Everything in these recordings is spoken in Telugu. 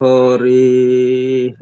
హరిః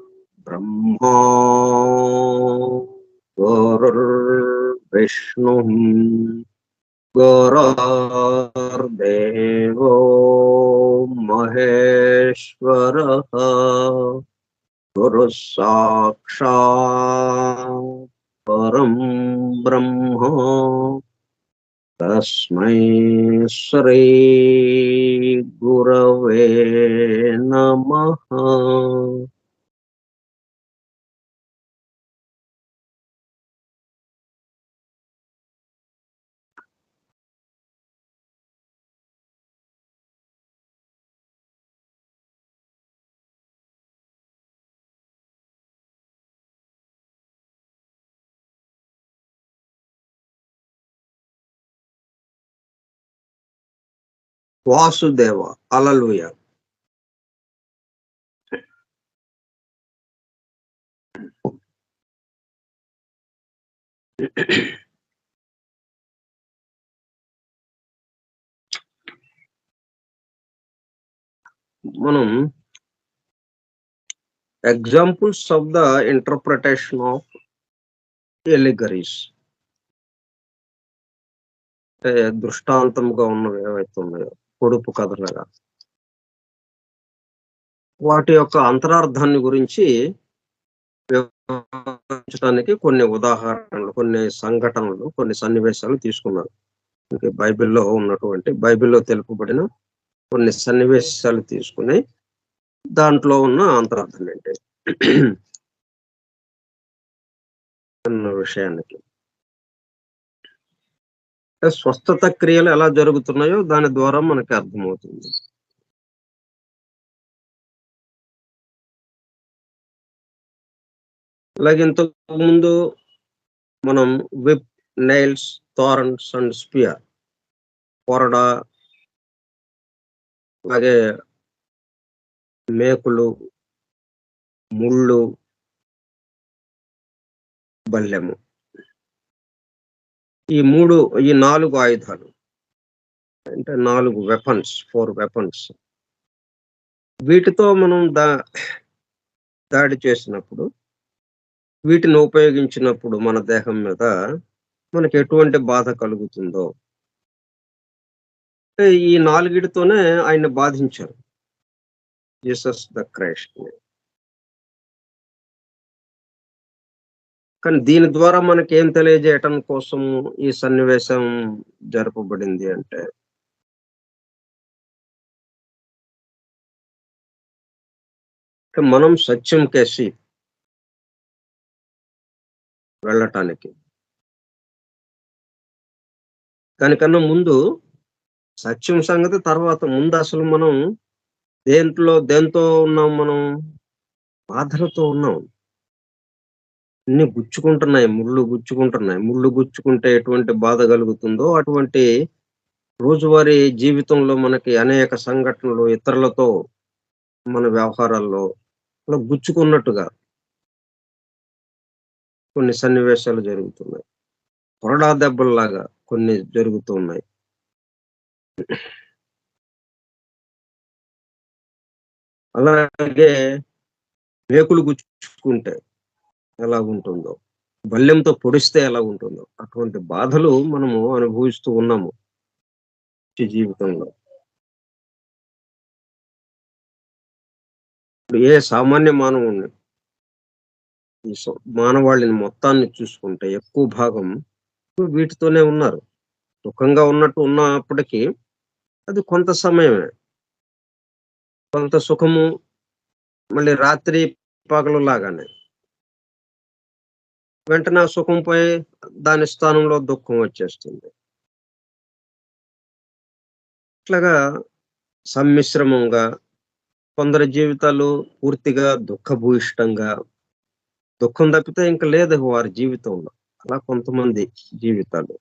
గురుర్బ్రహ్మా గురుర్విష్ణుః గురుర్దేవో మహేశ్వరః గురుః సాక్షాత్ పరం బ్రహ్మ తస్మై శ్రీ గురవే నమః. వాసుదేవ హల్లెలూయా. మనం examples of the interpretation of allegories, దృష్టాంతంగా ఉన్నవి ఏవైతే ఉన్నాయో పొడుపు కథలుగా, వాటి యొక్క అంతరార్థాన్ని గురించి వివరించడానికి కొన్ని ఉదాహరణలు, కొన్ని సంఘటనలు, కొన్ని సన్నివేశాలు తీసుకున్నారు. బైబిల్లో తెలుపబడిన కొన్ని సన్నివేశాలు తీసుకుని దాంట్లో ఉన్న అంతరార్థం ఏంటి అన్న విషయానికి, స్వస్థత క్రియలు ఎలా జరుగుతున్నాయో దాని ద్వారా మనకి అర్థమవుతుంది. అలాగే ఇంతకు ముందు మనం whip, nails, thorns and spear, కొరడ, అలాగే మేకులు, ముళ్ళు, బల్లెము, ఈ 4 ఆయుధాలు అంటే 4 వెపన్స్, 4 వెపన్స్, వీటితో మనం దాడి చేసినప్పుడు, వీటిని ఉపయోగించినప్పుడు మన దేహం మీద మనకి ఎటువంటి బాధ కలుగుతుందో, ఈ 4 ఆయన బాధించారు జీసస్ ద క్రైస్ట్. కానీ దీని ద్వారా మనకి ఏం తెలియజేయటం కోసం ఈ సన్నివేశం జరపబడింది అంటే, మనం సత్యం కేసి వెళ్ళటానికి, దానికన్నా ముందు సత్యం సంగతి తర్వాత, ముందు అసలు మనం దేంతో ఉన్నాం? మనం బాధలతో ఉన్నాం. అన్ని గుచ్చుకుంటున్నాయి, ముళ్ళు గుచ్చుకుంటే ఎటువంటి బాధ కలుగుతుందో అటువంటి రోజువారీ జీవితంలో మనకి అనేక సంఘటనలు, ఇతరులతో మన వ్యవహారాల్లో గుచ్చుకున్నట్టుగా కొన్ని సన్నివేశాలు జరుగుతున్నాయి. కొరడా దెబ్బల్లాగా కొన్ని జరుగుతూ ఉన్నాయి. అలాగే మేకులు గుచ్చుకుంటే ఎలాగుంటుందో, బల్లెంతో పొడిస్తే ఎలాగుంటుందో, అటువంటి బాధలు మనము అనుభవిస్తూ ఉన్నాము ఈ జీవితంలో. ఇప్పుడు ఏ సామాన్య మానవుడిని ఈ మానవాళిని మొత్తాన్ని చూసుకుంటే ఎక్కువ భాగం వీటితోనే ఉన్నారు. సుఖంగా ఉన్నట్టు ఉన్నప్పటికీ అది కొంత సమయమే. కొంత సుఖము మళ్ళీ రాత్రి పగలు లాగానే. వెంటనే ఆ సుఖం పోయి దాని స్థానంలో దుఃఖం వచ్చేస్తుంది. ఇట్లాగా సమ్మిశ్రమంగా కొందరి జీవితాలు పూర్తిగా దుఃఖభూయిష్టంగా, దుఃఖం తప్పితే ఇంక లేదు వారి జీవితంలో. అలా కొంతమంది జీవితాలు.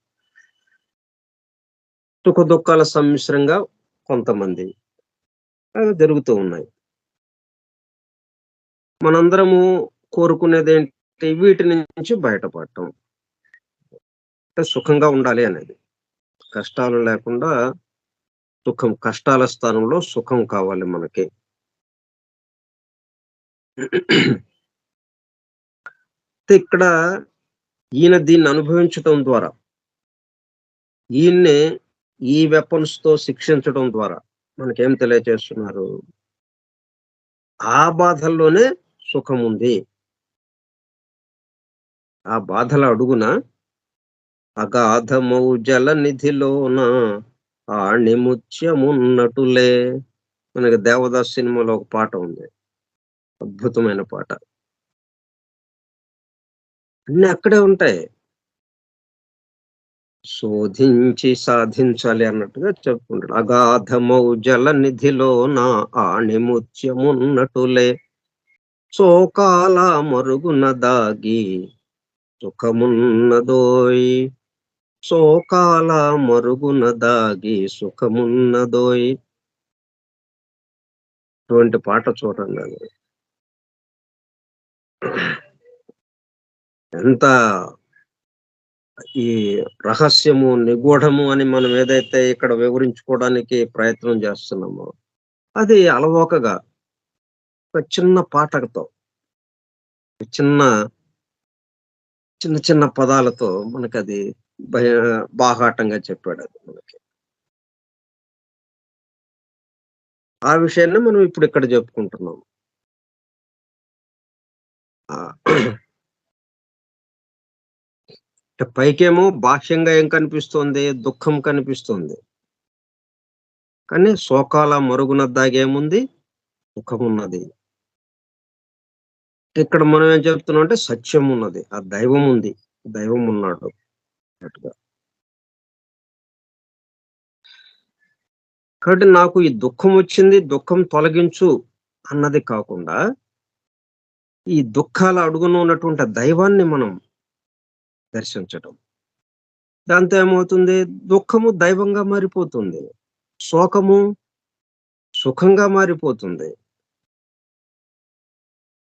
సుఖ దుఃఖాల సమ్మిశ్రంగా కొంతమంది అవి జరుగుతూ ఉన్నాయి. మనందరము కోరుకునేదేంటి? వీటి నుంచి బయటపడటం. అంటే సుఖంగా ఉండాలి అనేది. కష్టాలు లేకుండా సుఖం, కష్టాల స్థానంలో సుఖం కావాలి మనకి. ఇక్కడ ఈయన దీన్ని అనుభవించటం ద్వారా, ఈయన్నే ఈ వెపన్స్‌తో శిక్షించడం ద్వారా మనకేం తెలియజేస్తున్నారు? ఆ బాధల్లోనే సుఖముంది. ఆ బాధల అడుగున అగాధమౌ జలనిధిలోన ఆణిముత్యమున్నటులే. మనకి 'దేవదాస్' సినిమాలో ఒక పాట ఉంది. అద్భుతమైన పాట. అన్నీ అక్కడే ఉంటాయి. శోధించి సాధించాలి అన్నట్టుగా చెప్పుకుంటాడు. అగాధమౌ జలనిధిలోన ఆణిముత్యమున్నటులే శోకాల మరుగున దాగి సుఖమున్నదోయ్. శోకాల మరుగున దాగి సుఖమున్నదోయ్. అటువంటి పాట చూడండి అది. ఎంత ఈ రహస్యము, నిగూఢము అని మనం ఏదైతే ఇక్కడ వివరించుకోవడానికి ప్రయత్నం చేస్తున్నామో, అది అలవోకగా ఒక చిన్న పాటతో, చిన్న చిన్న చిన్న పదాలతో మనకది బాహాటంగా చెప్పాడది మనకి. ఆ విషయాన్ని మనం ఇప్పుడు ఇక్కడ చెప్పుకుంటున్నాం. పైకేమో బాహ్యంగా ఏం కనిపిస్తోంది? దుఃఖం కనిపిస్తోంది. కానీ శోకాల మరుగున దాగేముంది? సుఖమున్నది. ఇక్కడ మనం ఏం చెప్తున్నాం అంటే సత్యం ఉన్నది. ఆ దైవం ఉంది. దైవం ఉన్నాడు అన్నట్టుగా. కాబట్టి నాకు ఈ దుఃఖం వచ్చింది, దుఃఖం తొలగించు అన్నది కాకుండా, ఈ దుఃఖాల అడుగున ఉన్నటువంటి దైవాన్ని మనం దర్శించటం. దాంతో ఏమవుతుంది? దుఃఖము దైవంగా మారిపోతుంది. శోకము సుఖంగా మారిపోతుంది.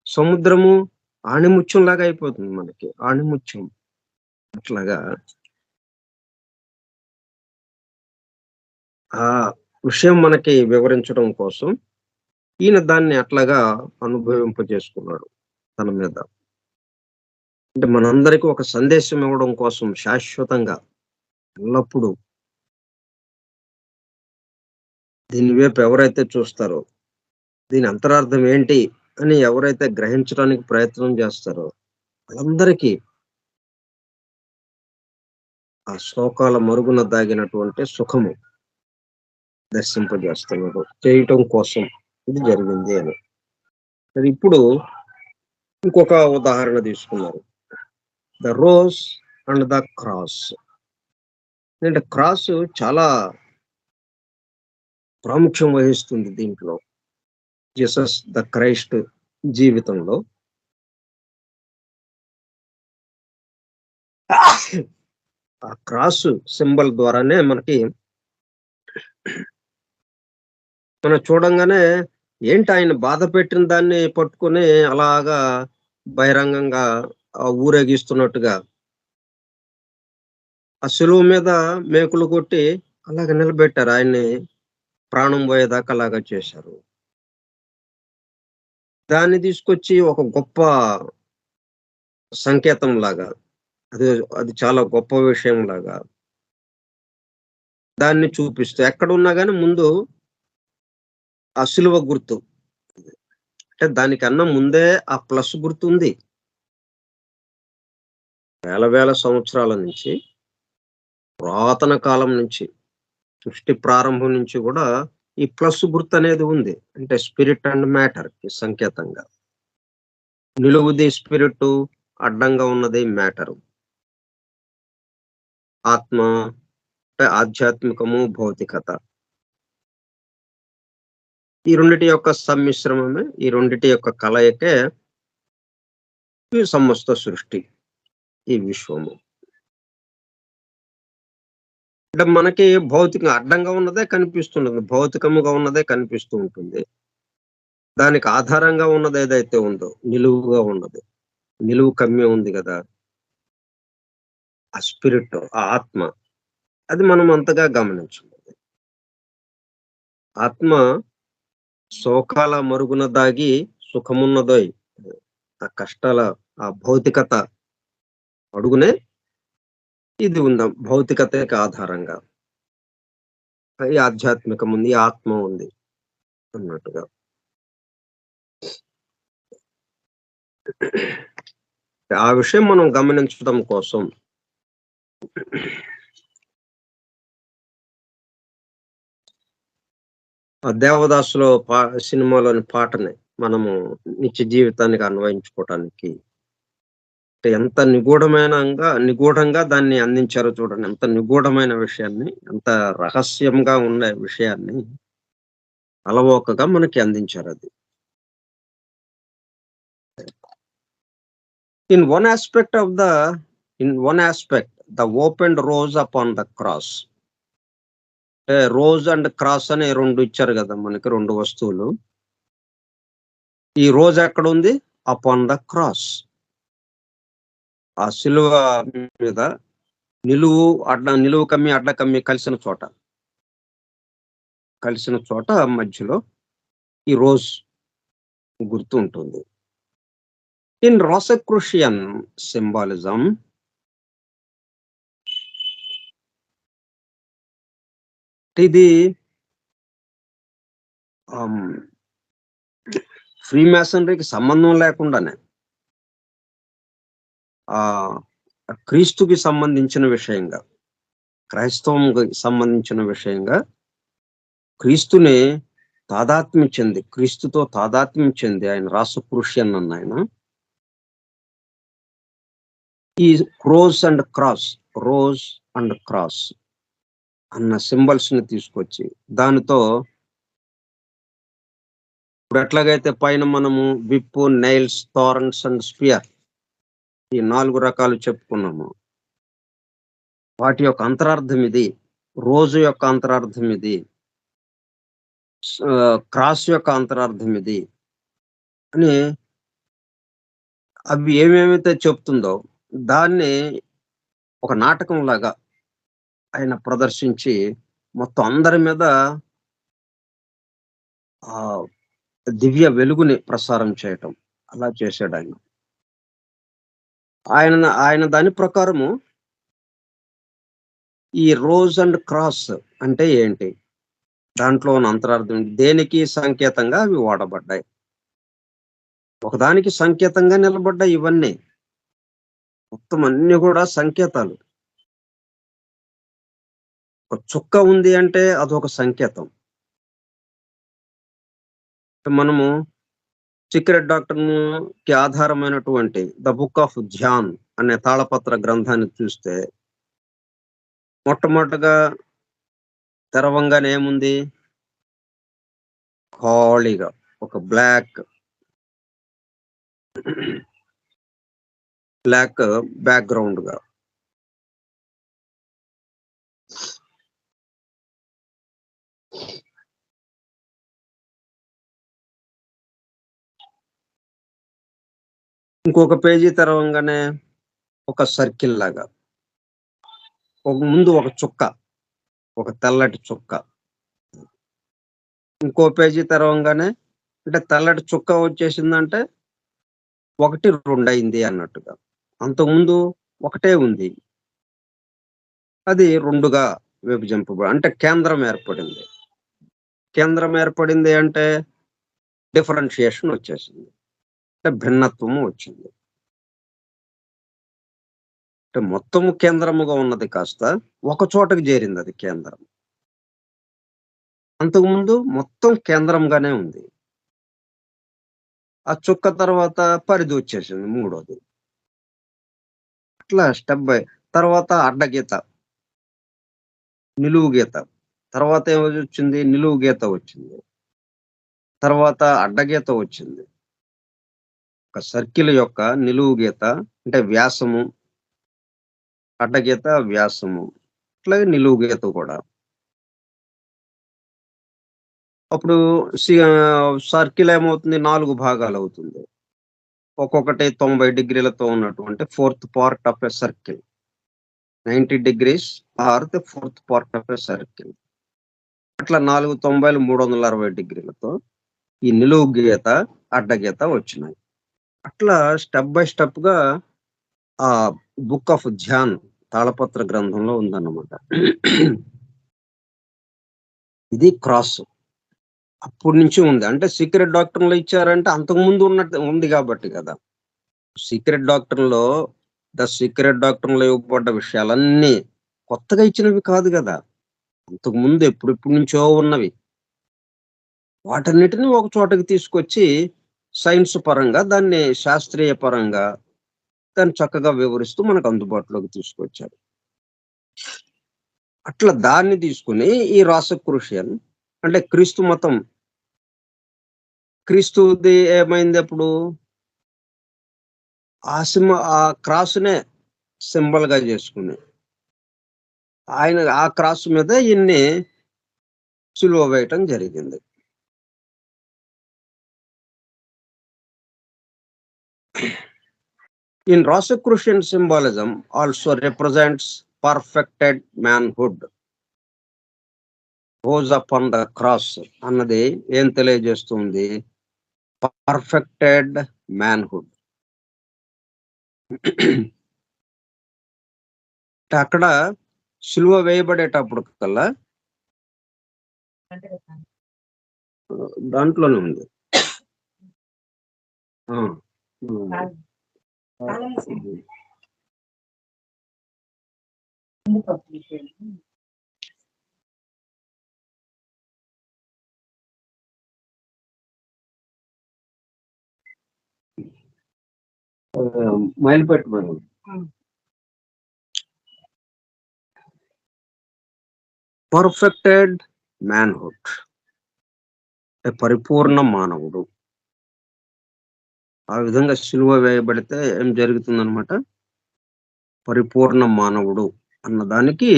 సముద్రము ఆణిముత్యంలాగా అయిపోతుంది మనకి. ఆణిముత్యం. అట్లాగా ఆ విషయం మనకి వివరించడం కోసం ఈయన దాన్ని అట్లాగా అనుభవింపజేసుకున్నాడు తన మీద. అంటే మనందరికీ ఒక సందేశం ఇవ్వడం కోసం శాశ్వతంగా ఎల్లప్పుడూ దీని వైపు ఎవరైతే చూస్తారో, దీని అంతరార్థం ఏంటి అని ఎవరైతే గ్రహించడానికి ప్రయత్నం చేస్తారో వాళ్ళందరికీ ఆ శోకాల మరుగున దాగినటువంటి సుఖము దర్శింపజేస్తున్నాడు. చేయటం కోసం ఇది జరిగింది అని. మరి ఇప్పుడు ఇంకొక ఉదాహరణ తీసుకున్నారు. The rose and the cross. అంటే క్రాస్ చాలా ప్రాముఖ్యం వహిస్తుంది దీంట్లో. జీసస్ ద క్రైస్ట్ జీవితంలో. ఆ క్రాస్ సింబల్ ద్వారానే మనకి మనం చూడంగానే ఏంటి ఆయన బాధ పెట్టిన దాన్ని పట్టుకొని అలాగా బహిరంగంగా ఊరేగిస్తున్నట్టుగా ఆ శిలువ మీద మేకులు కొట్టి అలాగ నిలబెట్టారు. ఆయన్ని ప్రాణం పోయేదాకా అలాగా చేశారు. దాన్ని తీసుకొచ్చి ఒక గొప్ప సంకేతంలాగా, అది అది చాలా గొప్ప విషయంలాగా దాన్ని చూపిస్తూ ఎక్కడున్నా గాని ముందు ఆ సిలువ గుర్తు. అంటే దానికన్నా ముందే ఆ ప్లస్ గుర్తుంది. వేల వేల సంవత్సరాల నుంచి, పురాతన కాలం నుంచి, సృష్టి ప్రారంభం నుంచి గూడా ఈ ప్లస్ గుర్తనేది ఉంది. అంటే స్పిరిట్ అండ్ మ్యాటర్‌కి సంకేతంగా. నిలువుది స్పిరిటు, అడ్డంగా ఉన్నది మ్యాటరు. ఆత్మ అంటే ఆధ్యాత్మికము, భౌతికత. ఈ రెండిటి యొక్క సమ్మిశ్రమమే, ఈ రెండిటి యొక్క కలయికే ఈ సమస్త సృష్టి, ఈ విశ్వము. అంటే మనకి భౌతికంగా అడ్డంగా ఉన్నదే కనిపిస్తుంటుంది. భౌతికముగా ఉన్నదే కనిపిస్తూ ఉంటుంది. దానికి ఆధారంగా ఉన్నదేదైతే ఉందో, నిలువుగా ఉన్నది. నిలువు కమ్మి ఉంది గదా! ఆ స్పిరిట్, ఆ ఆత్మ. అది మనం అంతగా గమనించం. ఆత్మ శోకాల మరుగున దాగి సుఖమున్నదోయ్. ఆ కష్టాల, ఆ భౌతికత అడుగునే ఇది ఉందాం. భౌతికతకి ఆధారంగా. ఈ ఆధ్యాత్మికం ఉంది, ఈ ఆత్మ ఉంది అన్నట్టుగా. ఆ విషయం మనం గమనించడం కోసం ఆ 'దేవదాసులో' సినిమాలోని పాటని మనము నిత్య జీవితానికి అన్వయించుకోవటానికి అంటే ఎంత నిగూఢంగా దాన్ని అందించారో చూడండి. ఎంత నిగూఢమైన విషయాన్ని, ఎంత రహస్యంగా ఉండే విషయాన్ని అలవోకగా మనకి అందించారది. In one aspect of the in one aspect the opened rose upon the cross. అంటే రోజ్ అండ్ క్రాస్ అని 2 ఇచ్చారు గదా! మనకి 2 వస్తువులు. ఈ రోజ్ ఎక్కడుంది? Upon the cross. ఆ సిలువ మీద నిలువు కమ్మి, అడ్డ కమ్మి కలిసిన చోట మధ్యలో ఈ రోజ్ గుర్తు ఉంటుంది. ఇన్ రాసక్రూషియన్ సింబాలిజం ఇది ఆహ్, ఫ్రీమాసనరీకి సంబంధం లేకుండానే ఆహ్, క్రీస్తుకి సంబంధించిన విషయంగా, క్రైస్తవంకి సంబంధించిన విషయంగా క్రీస్తుని క్రీస్తుతో తాదాత్మ్యం చెంది ఆయన రాసక్రూషియన్ అన్నాయన. ఈ rose and cross, rose and cross అన్న సింబల్స్‌ని తీసుకొచ్చి దానితో ఇప్పుడు ఎట్లాగైతే పైన మనము విప్పు, నెయిల్స్, థార్న్స్ అండ్ స్పియర్ ఈ 4 రకాలు చెప్పుకున్నాము. వాటి యొక్క అంతరార్థం ఇది. రోజు యొక్క అంతరార్థం ఇది. క్రాస్ యొక్క అంతరార్థం ఇది. అని అవి ఏమేమైతే చెప్తుందో దాన్ని ఒక నాటకంలాగా ఆయన ప్రదర్శించి మొత్తం అందరి మీద ఆహ్, దివ్య వెలుగుని ప్రసారం చేయటం. అలా చేసాడాయన. ఆయన దాని ప్రకారము ఈ రోజ్ అండ్ క్రాస్ అంటే ఏంటి? దాంట్లో ఉన్న అంతరార్థం ఏంటి? దేనికి సంకేతంగా అవి వాడబడ్డాయి. ఒకదానికి సంకేతంగా నిలబడ్డాయి ఇవన్నీ. మొత్తం అన్నీ గూడా సంకేతాలు. ఒక చుక్క ఉంది అంటే అదొక సంకేతం. మనము 'సీక్రెట్ డాక్టర్‌కి' ఆధారమైనటువంటి 'ద బుక్ ఆఫ్ ధ్యాన్' అనే తాళపత్ర గ్రంథాన్ని చూస్తే మొట్టమొదటగా తెరవంగానే ఏముంది? ఖాళీగా ఒక బ్లాక్ బ్యాక్‌గ్రౌండ్‌గా. ఇంకొక పేజీ తెరవంగానే ఒక సర్కిల్ లాగా ముందు ఒక చుక్క, ఒక తెల్లటి చుక్క. ఇంకో పేజీ తెరవంగానే అంటే తెల్లటి చుక్క వచ్చేసిందంటే 1, 2 అయింది అన్నట్టుగా. అంతకుముందు ఒకటే ఉంది. అది 2గా అంటే కేంద్రం ఏర్పడింది. కేంద్రం ఏర్పడింది అంటే డిఫరెన్షియేషన్ వచ్చేసింది. అంటే భిన్నత్వము వచ్చింది. అంటే మొత్తము కేంద్రముగా ఉన్నది కాస్త ఒక చోటకి చేరింది అది కేంద్రం. అంతకుముందు మొత్తం కేంద్రంగానే ఉంది. ఆ చుక్క తర్వాత పరిధి వచ్చేసింది మూడోది. అట్లా స్టెప్ బై తర్వాత అడ్డగీత, నిలువు గీత. తర్వాత ఏమొచ్చింది? నిలువు గీత వచ్చింది. తర్వాత అడ్డగీత వచ్చింది. ఒక సర్కిల్ యొక్క నిలువు గీత అంటే వ్యాసము, అడ్డగీత వ్యాసము, అట్లాగే నిలువు గీత కూడా. అప్పుడు సర్కిల్ ఏమవుతుంది? 4 భాగాలు అవుతుంది. ఒక్కొక్కటి 90 డిగ్రీలతో ఉన్నటువంటి fourth part of a circle. 90 degrees are the fourth part of a circle. అట్లా 4 90లు 360 డిగ్రీలతో ఈ నిలువు గీత, అడ్డగీత వచ్చినాయి. అట్లా స్టెప్ బై స్టెప్ గా ఆ బుక్ ఆఫ్ ధ్యాన్ తాళపత్ర గ్రంథంలో ఉందన్నమాట. ఇది క్రాస్. అప్పటి నుంచి ఉంది. అంటే సీక్రెట్ డాక్టర్లు ఇచ్చారంటే అంతకు ముందు ఉన్నట్టు ఉంది కాబట్టి కదా. సీక్రెట్ డాక్టర్లో ద సీక్రెట్ డాక్టర్లో ఇవ్వబడ్డ విషయాలన్నీ కొత్తగా ఇచ్చినవి కాదు కదా. అంతకు ముందు ఎప్పుడెప్పటి నుంచో ఉన్నవి. వాటన్నిటిని ఒక చోటకి తీసుకొచ్చి సైన్స్ పరంగా దాన్ని శాస్త్రీయ పరంగా దాన్ని చక్కగా వివరిస్తూ మనకు అందుబాటులోకి తీసుకొచ్చారు. అట్లా దాన్ని తీసుకుని ఈ రాసక్రూషియన్ అంటే క్రీస్తు మతం, క్రీస్తుది ఏమైంది అప్పుడు? ఆ క్రాస్‌నే సింబల్‌గా చేసుకుని ఆయన ఆ క్రాస్ మీద ఈయన్ని సిలువ వేయటం జరిగింది. In Rosicrucian symbolism also represents perfected manhood. Rose upon the cross అన్నది ఏం తెలియజేస్తుంది? Perfected manhood. అక్కడ సిలువ వేయబడేటప్పుడు కల్లా దాంట్లోనే ఉంది. మైలు పెట్టుకోండి. పర్ఫెక్టెడ్ మ్యాన్హుడ్ పరిపూర్ణ మానవుడు. ఆ విధంగా సిలువ వేయబడితే ఏం జరుగుతుందన్నమాట? పరిపూర్ణ మానవుడు అన్నదానికి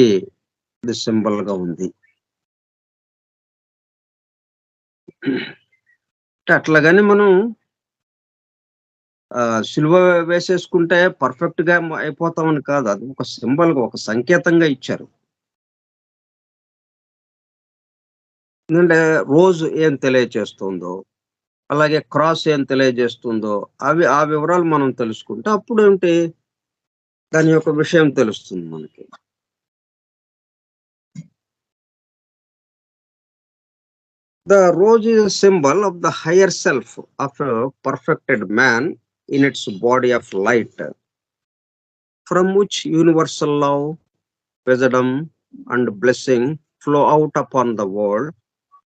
ఇది సింబల్ గా ఉంది. అట్లాగని మనం సిలువ వేసేసుకుంటే పర్ఫెక్ట్ గా అయిపోతామని కాదు. అది ఒక సింబల్ గా, ఒక సంకేతంగా ఇచ్చారు. ఎందుకంటే రోజు ఏం తెలియచేస్తుందో, అలాగే క్రాస్ ఏం తెలియజేస్తుందో ఆ వివరాలు మనం తెలుసుకుంటే అప్పుడు ఏంటి దాని యొక్క విషయం తెలుస్తుంది మనకి. The rose is a symbol of the higher self of a perfected man in its body of light, from which universal love, wisdom, and blessing flow out upon the world,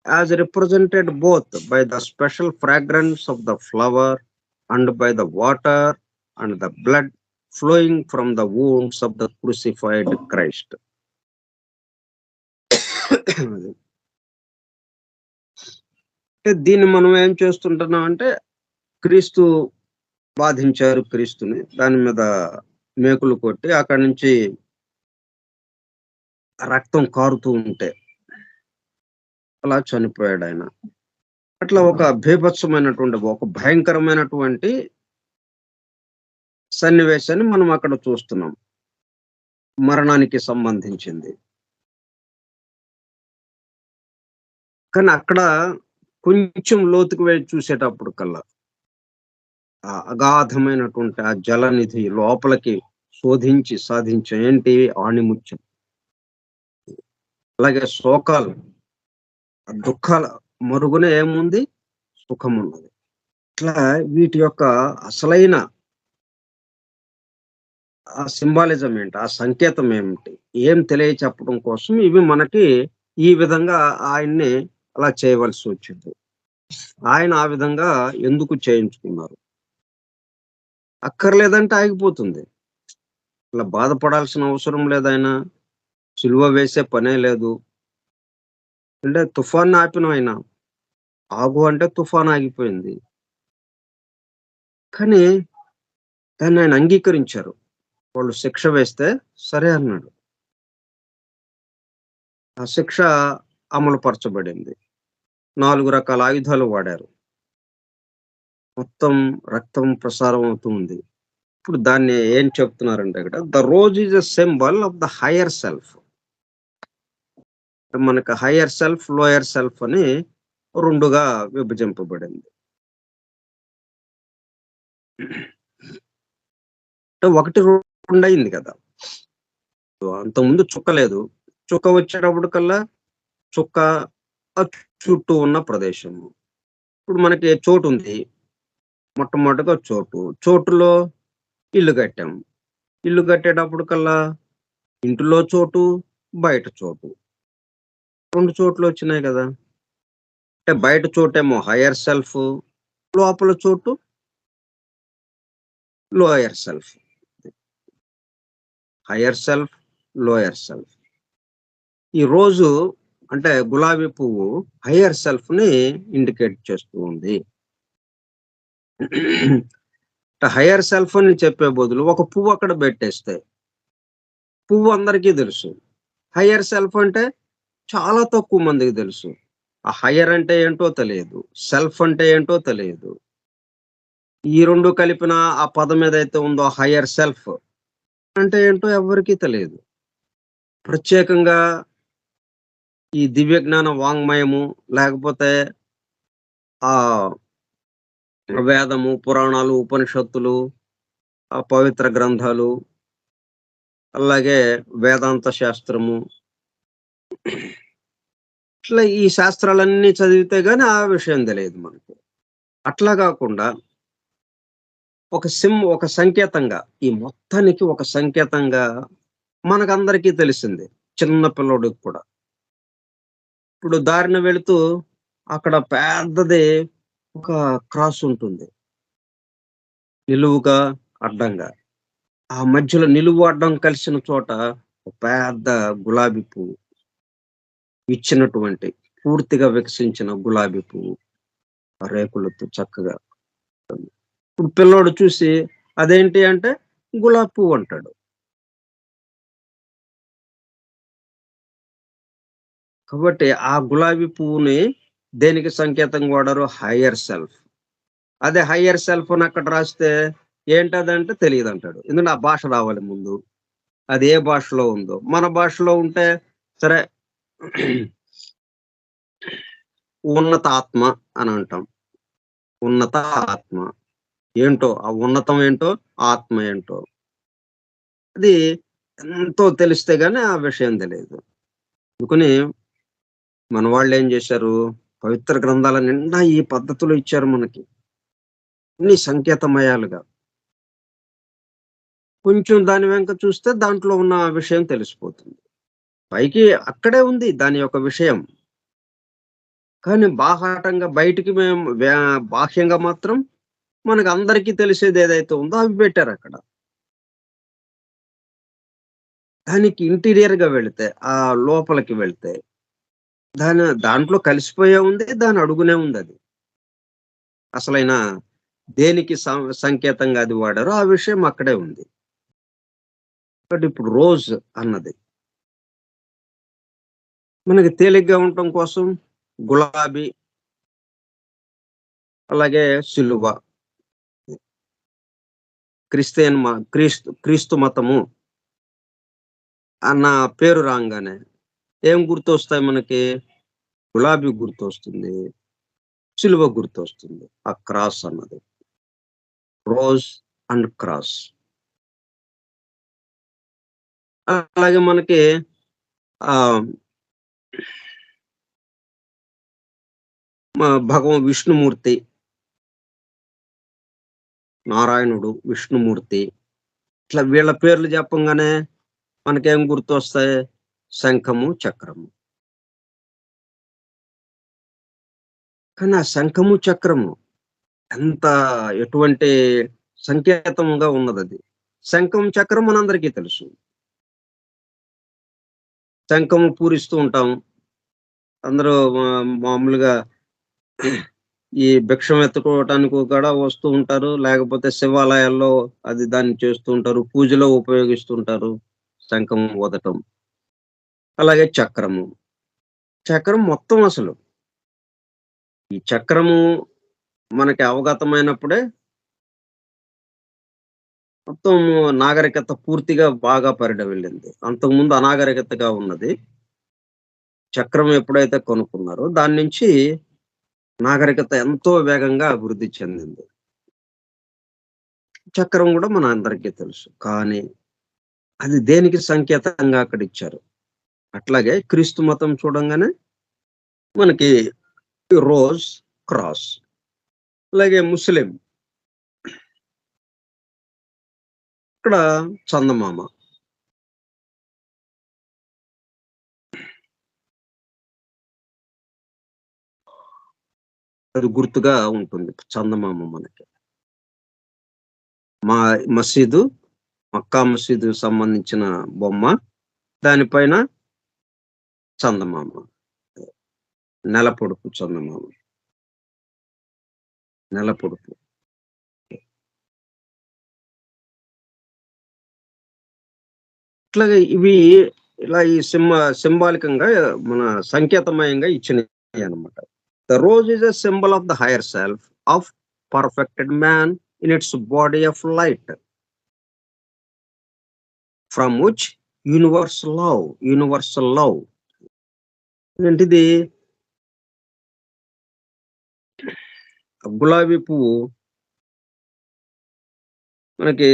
as represented both by the special fragrance of the flower and by the water and the blood flowing from the wounds of the crucified Christ. దీన్ని మనం ఏం చేస్తుంటున్నాం అంటే క్రీస్తు బాధించారు క్రీస్తుని, దాని మీద మేకులు కొట్టి అక్కడి నుంచి రక్తం కారుతూ ఉంటే అలా చనిపోయాడు ఆయన. అట్లా ఒక భీభత్సమైనటువంటి, ఒక భయంకరమైనటువంటి సన్నివేశాన్ని మనం అక్కడ చూస్తున్నాం. మరణానికి సంబంధించింది. కానీ అక్కడ కొంచెం లోతుకు వెళ్ళి చూసేటప్పుడు కల్లా ఆ అగాధమైనటువంటి ఆ జలనిధి లోపలికి శోధించి సాధించే ఏంటి ఆణిముత్యం. అలాగే శోకాలు, ఆ దుఃఖాల మరుగున ఏముంది? సుఖమున్నది. ఇట్లా వీటి యొక్క అసలైన ఆ సింబాలిజం ఏంటి? ఆ సంకేతం ఏమిటి? ఏం తెలియచెప్పడం కోసం ఇవి మనకి ఈ విధంగా ఆయన్ని అలా చేయవలసి వచ్చింది. ఆయన ఆ విధంగా ఎందుకు చేయించుకున్నారు? అక్కర్లేదంటే ఆగిపోతుంది. అలా బాధపడాల్సిన అవసరం లేదాయన. సిలువ వేసే పనే లేదు. అంటే తుఫాన్‌ని ఆపిన ఆయన. ఆగు అంటే తుఫాన్ ఆగిపోయింది. కానీ దాన్నాయన అంగీకరించారు. వాళ్ళు శిక్ష వేస్తే సరే అన్నాడు. ఆ శిక్ష అమలు పరచబడింది. 4 రకాల ఆయుధాలు వాడారు. మొత్తం రక్తం ప్రసారం అవుతూ ఉంది. ఇప్పుడు దాన్ని ఏం చెప్తున్నారంటే ఇక్కడ the rose is a symbol of the higher self. మనకు హైయర్ సెల్ఫ్, లోయర్ సెల్ఫ్ అని 2గా విభజింపబడింది. అంటే 1, 2 అయింది కదా! అంతకుముందు చుక్క లేదు. చుక్క వచ్చేటప్పటికల్లా చుక్క ఆ చుట్టూ ఉన్న ప్రదేశము. ఇప్పుడు మనకి చోటుంది. మొట్టమొదటిగా చోటు. చోటులో ఇల్లు కట్టాం. ఇల్లు కట్టేటప్పటికల్లా ఇంటిలో చోటు, బయట చోటు. 2 చోట్లొచ్చినాయి గదా! అంటే బయట చోటేమో హైయర్ సెల్ఫ్, లోపల చోటు lower self. Hire self, lower self. ఈ రోజు అంటే గులాబీ పువ్వు హైయర్ సెల్ఫ్‌ని ఇండికేట్ చేస్తూ ఉంది. హైయర్ సెల్ఫ్ అని చెప్పే బదులు ఒక పువ్వు అక్కడ పెట్టేస్తే, పువ్వు అందరికీ తెలుసు. హైయర్ సెల్ఫ్ అంటే చాలా తక్కువ మందికి తెలుసు. ఆ హైయర్ అంటే ఏంటో తెలియదు. సెల్ఫ్ అంటే ఏంటో తెలియదు. ఈ 2 కలిపిన ఆ పదం ఏదైతే ఉందో హైయర్ సెల్ఫ్ అంటే ఏంటో ఎవ్వరికీ తెలియదు. ప్రత్యేకంగా ఈ దివ్య జ్ఞాన వాంగ్మయము లేకపోతే ఆహ్, వేదము, పురాణాలు, ఉపనిషత్తులు, ఆ పవిత్ర గ్రంథాలు, అలాగే వేదాంత శాస్త్రము ఇట్లా ఈ శాస్త్రాలన్నీ చదివితే గాని ఆ విషయం తెలియదు మనకు. అట్లా గాకుండా ఒక సంకేతంగా ఈ మొత్తానికి ఒక సంకేతంగా మనకందరికీ తెలిసింది. చిన్న పిల్లోడికి కూడా. ఇప్పుడు దారిన వెళుతూ అక్కడ పెద్దది ఒక క్రాస్ ఉంటుంది. నిలువుగా, అడ్డంగా. ఆ మధ్యలో నిలువు, అడ్డం కలిసిన చోట ఒక పెద్ద గులాబీ పువ్వు. విచ్చినటువంటి పూర్తిగా వికసించిన గులాబీ పువ్వు. ఆ రేకులతో చక్కగా. ఇప్పుడు పిల్లోడు చూసి అదేంటి అంటే గులాబీ పువ్వు అంటాడు. కాబట్టి ఆ గులాబీ పువ్వుని దేనికి సంకేతంగా వాడారు? Hire self. అదే హైయర్ సెల్ఫ్ అని అక్కడ రాస్తే ఏంటదంటే తెలీదంటాడు. ఎందుకంటే ఆ భాష రావాలి ముందు. అది ఏ భాషలో ఉందో. మన భాషలో ఉంటే సరే ఉన్నత ఆత్మ అని అంటాం. ఉన్నత ఆత్మ. ఏంటో ఆ ఉన్నతం ఏంటో, ఆత్మ ఏంటో. అది ఎంతో తెలిస్తే గాని ఆ విషయం తెలీదు. అందుకని మన వాళ్ళేం జేశారు, పవిత్ర గ్రంథాల నిండా ఈ పద్ధతులు ఇచ్చారు మనకి. అన్ని సంకేతమయాలుగా. కొంచెం దాని వెనక చూస్తే దాంట్లో ఉన్న విషయం తెలిసిపోతుంది. పైకి అక్కడే ఉంది దాని యొక్క విషయం. కానీ బాహాటంగా బయటికి మేము బాహ్యంగా మాత్రం మనకందరికీ తెలిసేదేదైతే ఉందో అవి పెట్టారక్కడ. దానికి ఇంటీరియర్‌గా వెళితే, లోపలికి వెళ్తే దాంట్లో కలిసిపోయే ఉంది. దాని అడుగునే ఉందది. అసలైన దేనికి సంకేతంగా అది వాడారో ఆ విషయం అక్కడే ఉంది. బట్ ఇప్పుడు రోజ్ అన్నది మనకి తేలిగ్గా ఉండటం కోసం గులాబీ, అలాగే సిలువ. క్రీస్తు మతము అన్న పేరు రాగానే ఏం గుర్తొస్తాయి మనకి? గులాబీ గుర్తొస్తుంది, సిలువ గుర్తొస్తుంది, ఆ క్రాస్ అన్నది. Rose and cross. అలాగే మనకి ఆ విష్ణుమూర్తి, నారాయణుడు, విష్ణుమూర్తి, ఇట్లా వీళ్ళ పేర్లు చెప్పంగానే మనకేం గుర్తొస్తాయి? శంఖము, చక్రము. కానీ ఆ శంఖము, చక్రము ఎంత ఎటువంటి సంకేతంగా ఉన్నదది. శంఖం, చక్రం మనందరికీ తెలుసు. శంఖము పూరిస్తూ ఉంటాం. అందరూ మామూలుగా ఈ భిక్షం ఎత్తుకోవటానికి కూడా వస్తూ ఉంటారు. లేకపోతే శివాలయాల్లో దాన్ని చేస్తూ ఉంటారు. పూజలో ఉపయోగిస్తుంటారు శంఖం ఊదటం. అలాగే చక్రము. చక్రం మొత్తం అసలు ఈ చక్రము మనకి అవగతమైనప్పుడే మొత్తం నాగరికత పూర్తిగా బాగా వెళ్ళింది. అంతకుముందు అనాగరికతగా ఉన్నది. చక్రం ఎప్పుడైతే కొనుక్కున్నారో దాని నుంచి నాగరికత ఎంతో వేగంగా అభివృద్ధి చెందింది. చక్రం కూడా మన అందరికీ తెలుసు. కానీ అది దేనికి సంకేతంగా అక్కడ ఇచ్చారు. అట్లాగే క్రీస్తు మతం చూడంగానే మనకి రోజ్, క్రాస్. అలాగే ముస్లిం ఇక్కడ చందమామ. అది గుర్తుగా ఉంటుంది చందమామ మనకి. మసీదు, మక్కా మసీదు సంబంధించిన బొమ్మ, దానిపైన చందమామ, నెలపొడుపు చందమామ, నెలపొడుపు. ఇట్లాగే ఇవి ఇలా ఈ సింబాలికంగా మన సంకేతమయంగా ఇచ్చినవి అన్నమాట. The rose is a symbol of the higher self of perfected man in its body of light, from which universal love. ఏంటిది? గులాబీ పువ్వు మనకి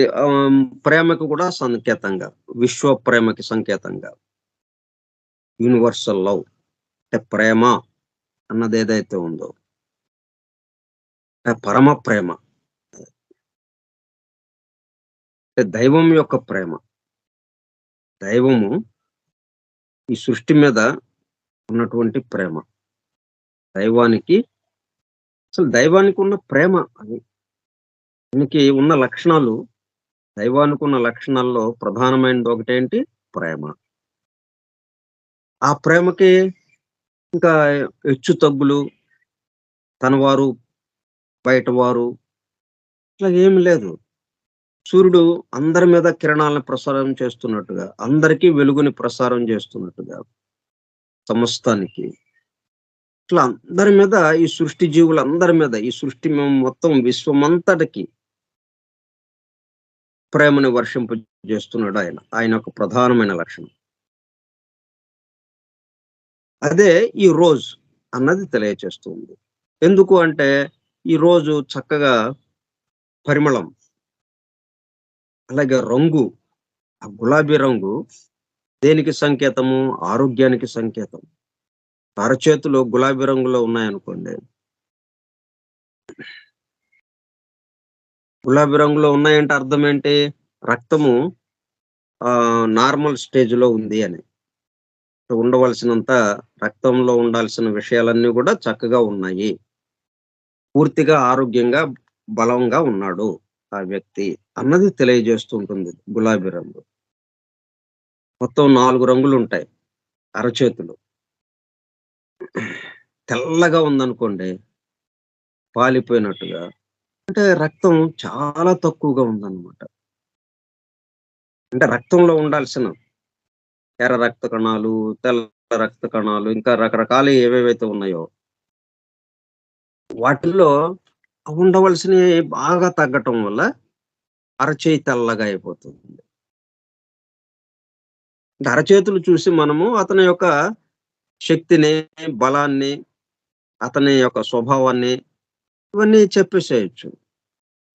ప్రేమకు కూడా సంకేతంగా, విశ్వ ప్రేమకి సంకేతంగా, యూనివర్సల్ లవ్ అంటే ప్రేమ అన్నది ఏదైతే ఉందో పరమ ప్రేమ, దైవం యొక్క ప్రేమ. దైవము ఈ సృష్టి మీద ఉన్నటువంటి ప్రేమ. దైవానికి ఉన్న ప్రేమ అది. దీనికి ఉన్న లక్షణాలు, దైవానికి ఉన్న లక్షణాల్లో ప్రధానమైనది ఒకటేంటి? ప్రేమ. ఆ ప్రేమకి ఇంకా హెచ్చు తగ్గులు, తనవారు బయటవారు ఇట్లా ఏమి లేదు. సూర్యుడు అందరి మీద కిరణాలను ప్రసారం చేస్తున్నట్టుగా, అందరికీ వెలుగుని ప్రసారం చేస్తున్నట్టుగా, సమస్తానికి ఇట్లా అందరి మీద, ఈ సృష్టి జీవులందరి మీద, ఈ సృష్టి మొత్తం విశ్వమంతటికి ప్రేమను వర్షింపజేస్తున్నాడు ఆయన ఒక ప్రధానమైన లక్షణం. అదే ఈ రోజ్ అన్నది తెలియచేస్తుంది. ఎందుకు అంటే ఈ రోజు చక్కగా పరిమళం, అలాగే రంగు, ఆ గులాబీ రంగు దేనికి సంకేతము? ఆరోగ్యానికి సంకేతం. అరచేతులు గులాబీ రంగులో ఉన్నాయనుకోండి, గులాబీ రంగులో ఉన్నాయంటే అర్థం ఏంటి? రక్తము నార్మల్ స్టేజ్ లో ఉంది అని. ఉండవలసినంత రక్తంలో ఉండాల్సిన విషయాలన్నీ కూడా చక్కగా ఉన్నాయి. పూర్తిగా ఆరోగ్యంగా, బలంగా ఉన్నాడు ఆ వ్యక్తి అన్నది తెలియజేస్తూ ఉంటుంది గులాబీ రంగు. మొత్తం 4 రంగులు ఉంటాయి అరచేతులు. తెల్లగా ఉందనుకోండి, పాలిపోయినట్టుగా, అంటే రక్తం చాలా తక్కువగా ఉందన్నమాట. అంటే రక్తంలో ఉండాల్సిన ఎర్ర రక్త కణాలు, తెల్ల రక్త కణాలు, ఇంకా రకరకాలు ఏవేవైతే ఉన్నాయో వాటిల్లో ఉండవలసినవి బాగా తగ్గటం వల్ల అరచేయి తెల్లగా అయిపోతుంది. అంటే అరచేతులు చూసి మనము అతని యొక్క శక్తిని, బలాన్ని, అతని యొక్క స్వభావాన్ని ఇవన్నీ చెప్పేసేయొచ్చు.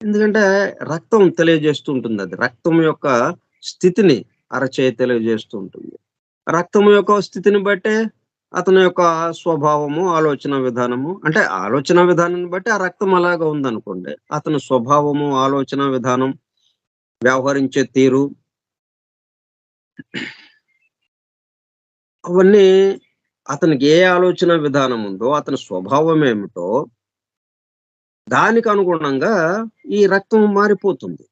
ఎందుకంటే రక్తం తెలియజేస్తూ ఉంటుంది అది. రక్తం యొక్క స్థితిని అరచేయి తెలియజేస్తూ ఉంటుంది. రక్తం యొక్క స్థితిని బట్టే అతని యొక్క స్వభావము, ఆలోచన విధానము అంటే ఆలోచన విధానాన్ని బట్టి ఆ రక్తం అలాగా ఉందనుకోండి. అతని స్వభావము, ఆలోచన విధానం, వ్యవహరించే తీరు అవన్నీ అతనికి ఏ ఆలోచన విధానం ఉందో, అతని స్వభావం ఏమిటో దానికి అనుగుణంగా ఈ రక్తం మారిపోతుంది.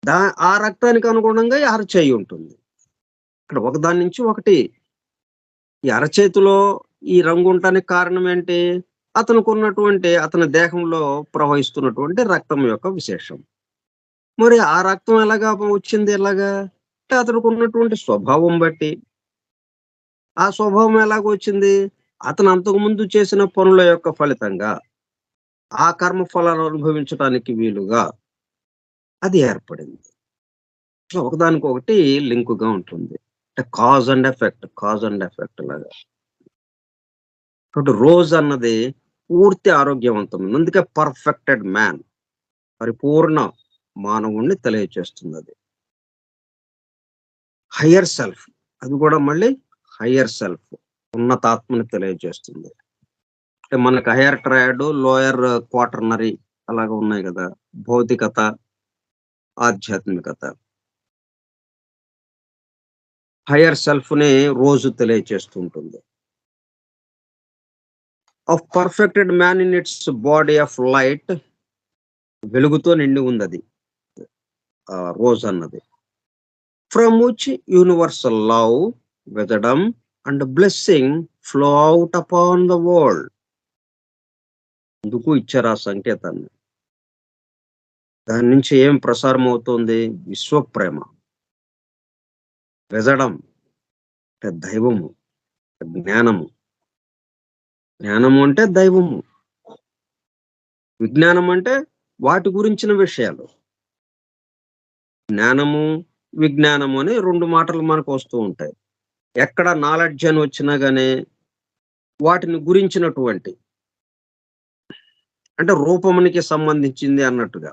దా ఆ రక్తానికి అనుగుణంగా ఈ అరచేయి ఉంటుంది. ఇక్కడ ఒకదాని నుంచి ఒకటి. ఈ అరచేతిలో ఈ రంగు ఉండటానికి కారణం ఏంటి? అతనికి అతని దేహంలో ప్రవహిస్తున్నటువంటి రక్తం యొక్క విశేషం. మరి ఆ రక్తం ఎలాగా వచ్చింది ఎలాగా? అంటే అతనికి ఉన్నటువంటి స్వభావం బట్టి. ఆ స్వభావం ఎలాగొచ్చింది? అతను అంతకుముందు చేసిన పనుల యొక్క ఫలితంగా, ఆ కర్మ ఫలాలు అనుభవించటానికి వీలుగా అది ఏర్పడింది. సో, ఒకదానికొకటి లింకుగా ఉంటుంది. అంటే కాజ్ అండ్ ఎఫెక్ట్ లాగా. కాబట్టి రోజ్ అన్నది పూర్తి ఆరోగ్యవంతమైనది. అందుకే పర్ఫెక్టెడ్ మ్యాన్. పరిపూర్ణ మానవుడిని తెలియచేస్తుందది. Higher self. అది కూడా మళ్ళీ హయ్యర్ సెల్ఫ్. ఉన్నతాత్మని తెలియజేస్తుంది. అంటే మనకు హయ్యర్ ట్రయాడ్, లోయర్ క్వాటర్నరీ అలాగా ఉన్నాయి గదా! భౌతికత, ఆధ్యాత్మికత. హయ్యర్ సెల్ఫ్‌ని రోజు తెలియచేస్తూ ఉంటుంది. Of perfected man in it's body of light వెలుగుతో నిండి ఉందది. రోజ్ అన్నది. From which universal love, wisdom and blessing flow out upon the world. ఎందుకు ఇచ్చారు ఆ సంకేతాన్ని? దాని నుంచి ఏం ప్రసారం అవుతుంది? విశ్వప్రేమ. విజడం అంటే దైవము, జ్ఞానము. జ్ఞానము అంటే దైవము. విజ్ఞానం అంటే వాటి గురించిన విషయాలు. జ్ఞానము, విజ్ఞానము అని 2 మాటలు మనకు వస్తూ ఉంటాయి. ఎక్కడ నాలెడ్జ్ అని వచ్చినా గాని వాటిని గురించినటువంటి అంటే రూపమునికి సంబంధించింది అన్నట్టుగా.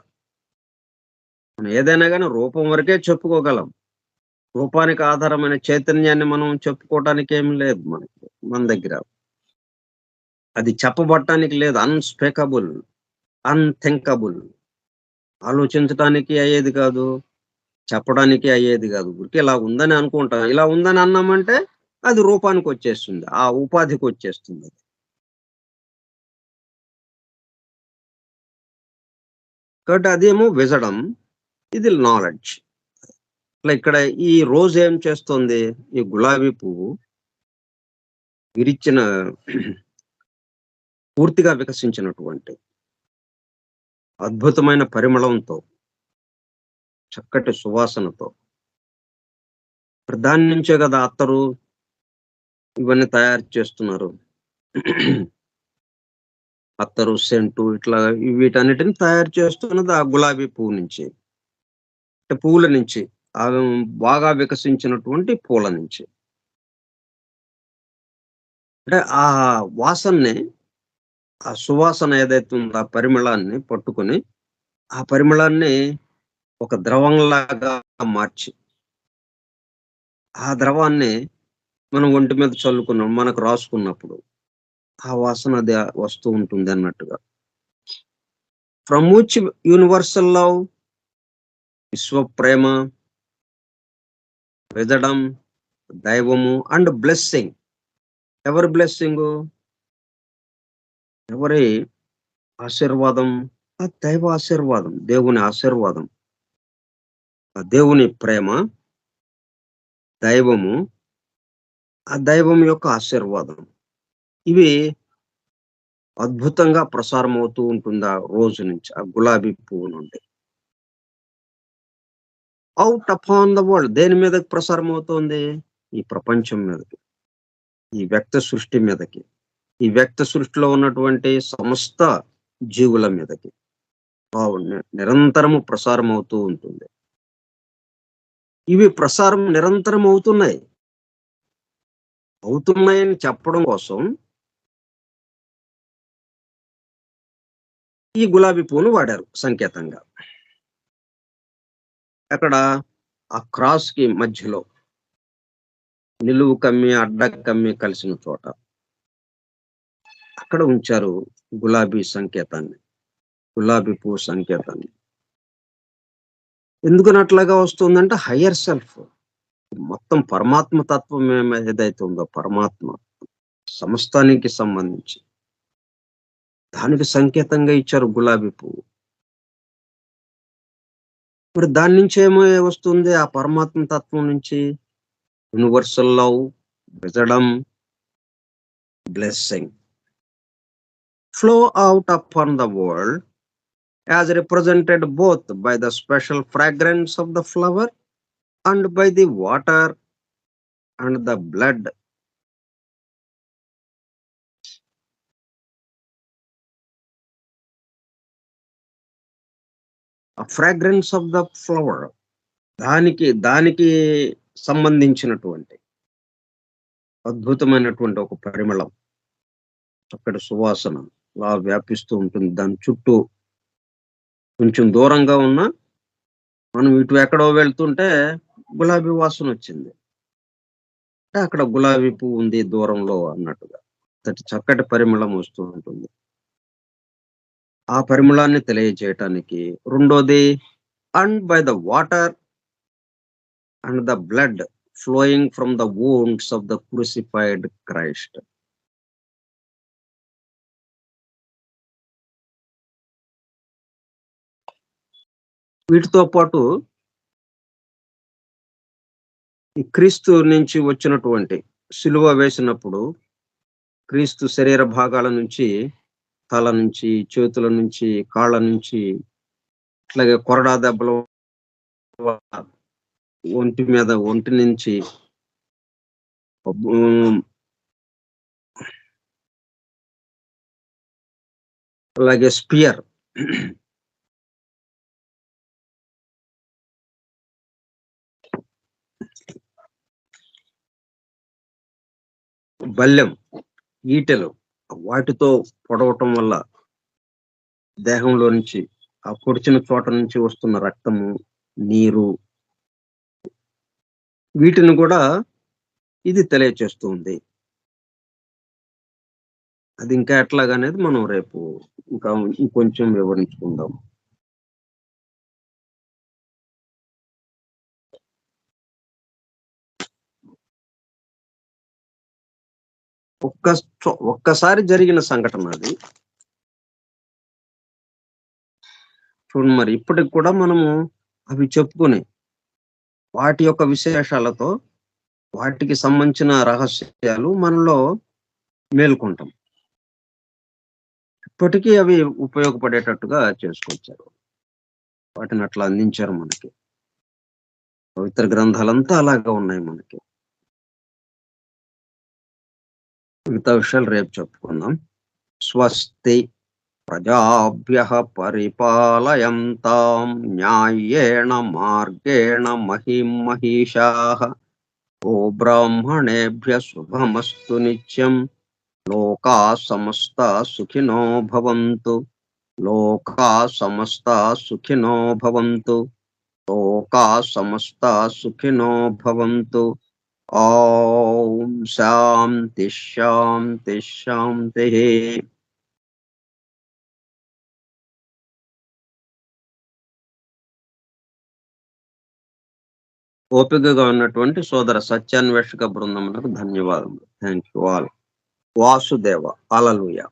మనం ఏదైనా గాని రూపం వరకే చెప్పుకోగలం. రూపానికి ఆధారమైన చైతన్యాన్ని మనం చెప్పుకోవటానికి ఏమి లేదు మనకి మన దగ్గర. అది చెప్పబడటానికి లేదు. Unspeakable, unthinkable. ఆలోచించటానికి అయ్యేది కాదు. చెప్పడానికి అయ్యేది కాదు. ఊరికే ఇలా ఉందని అనుకుంటాం. ఇలా ఉందని అన్నామంటే అది రూపానికొచ్చేస్తుంది. ఆ ఉపాధికొచ్చేస్తుంది. కాబట్టి అదేమో విజడమ్, ఇది నాలెడ్జ్. ఇక్కడ ఈ రోజ్ ఏం చేస్తుంది? ఈ గులాబీ పువ్వు విరిచిన పూర్తిగా వికసించినటువంటి అద్భుతమైన పరిమళంతో, చక్కటి సువాసనతో దాని నుంచే కదా అత్తరు ఇవన్నీ తయారు చేస్తున్నారు. అత్తరు, సెంటు ఇట్లా వీటన్నిటిని తయారు చేస్తున్నది ఆ గులాబీ పువ్వు నుంచి. అంటే పువ్వుల నుంచి. అవి బాగా వికసించినటువంటి పూల నుంచి. అంటే ఆ వాసనని, ఆ సువాసన ఏదైతే ఉందో ఆ పరిమళాన్ని పట్టుకొని, ఆ పరిమళాన్ని ఒక ద్రవంలాగా మార్చి, ఆ ద్రవాన్ని మనం ఒంటి మీద చల్లుకున్నాం, మనకు రాసుకున్నప్పుడు, ఆ వాసన అది వస్తూ ఉంటుంది అన్నట్టుగా. ఫ్రమ్ విచ్ యూనివర్సల్ లవ్, విశ్వ ప్రేమ, విజడం, దైవము అండ్ బ్లెస్సింగ్. ఎవరి బ్లెస్సింగు? ఎవరి ఆశీర్వాదం? ఆ దైవ ఆశీర్వాదం. దేవుని ఆశీర్వాదం. ఆ దేవుని ప్రేమ, దైవము, ఆ దైవం యొక్క ఆశీర్వాదం. ఇవి అద్భుతంగా ప్రసారం అవుతూ ఉంటుంది ఆ రోజు నుంచి, ఆ గులాబీ పువ్వు నుండి. ఔట్ అపాన్ ద వరల్డ్ దేని మీదకి ప్రసారం అవుతోంది? ఈ ప్రపంచం మీదకి. ఈ వ్యక్త సృష్టి మీదకి. ఈ వ్యక్త సృష్టిలో ఉన్నటువంటి సమస్త జీవుల మీదకి. నిరంతరము ప్రసారం అవుతూ ఉంటుంది. ఇవి ప్రసారం నిరంతరం అవుతున్నాయని చెప్పడం కోసం ఈ గులాబీ పువ్వును వాడారు సంకేతంగా. అక్కడ ఆ క్రాస్‌కి మధ్యలో నిలువు కమ్మి, అడ్డ కమ్మి కలిసిన చోట అక్కడ ఉంచారు గులాబీ సంకేతాన్ని. గులాబీ పువ్వు సంకేతాన్ని. ఎందుకని అట్లాగా వస్తుందంటే హయ్యర్ సెల్ఫ్. మొత్తం పరమాత్మ తత్వం ఏదైతే ఉందో పరమాత్మ సమస్తానికి సంబంధించి దానికి సంకేతంగా ఇచ్చారు గులాబీ పువ్వు. మరి దాని నుంచి ఏమో వస్తుంది ఆ పరమాత్మ తత్వం నుంచి universal love, wisdom, blessing flow out upon the world as represented both by the special fragrance of the flower and by the water and the blood. A fragrance of the flower దానికి సంబంధించినటువంటి అద్భుతమైనటువంటి ఒక పరిమళం, అక్కడ సువాసన అలా వ్యాపిస్తూ ఉంటుంది. దాని చుట్టూ కొంచెం దూరంగా ఉన్న మనం ఇటు ఎక్కడో వెళ్తుంటే గులాబీ వాసన వచ్చింది. అక్కడ గులాబీ పువ్వు ఉంది దూరంలో అన్నట్టుగా చక్కటి పరిమళం వస్తూ ఉంటుంది. ఆ పరిమళాన్ని తెలియజేయటానికి రెండోది and by the water and the blood flowing from the wounds of the crucified Christ. వీటితో పాటు ఈ క్రీస్తు నుంచి వచ్చినటువంటి సిలువ వేసినప్పుడు క్రీస్తు శరీర భాగాల నుంచి తల నుంచి, చేతుల నుంచి, కాళ్ళ నుంచి, అట్లాగే కొరడా దెబ్బలు ఒంటి నుంచి అలాగే స్పియర్ బల్లెం, ఈటెలు వాటితో పొడవటం వల్ల దేహంలో నుంచి ఆ పొడిచిన చోట నుంచి వస్తున్న రక్తము, నీరు వీటిని కూడా ఇది తెలియచేస్తుంది. అది ఇంకా ఎట్లాగనేది మనం రేపు ఇంకా ఇంకొంచెం వివరించుకుందాం. ఒక్కసారి జరిగిన సంఘటన అది. చూడండి మరి ఇప్పటికి కూడా మనము అవి చెప్పుకుని వాటి యొక్క విశేషాలతో వాటికి సంబంధించిన రహస్యాలు మనలో మేల్కొంటాం. ఇప్పటికీ అవి ఉపయోగపడేటట్టుగా చేసుకొచ్చారు. వాటిని అట్లా అందించారు మనకి. పవిత్ర గ్రంథాలంతా అలాగా ఉన్నాయి మనకి. మిగతా విషయాలు రేపు చెప్పుకుందాం. స్వస్తి ప్రజాభ్యః పరిపాలయంతాం న్యాయేణ మార్గేణ మహిం మహిషాః గో బ్రాహ్మణేభ్యః శుభమస్తు నిత్యం. లోకాః సమస్తాః సుఖినో భవంతు. లోకాః సమస్తాః సుఖినో భవంతు. లోకాః సమస్తాః సుఖినో భవంతు. ఓం శాంతి శాంతి శాంతిః. ఓపికగా ఉన్నటువంటి సోదర సత్యాన్వేషక బృందములకు ధన్యవాదములు. Thank you all. Vasudeva. Hallelujah.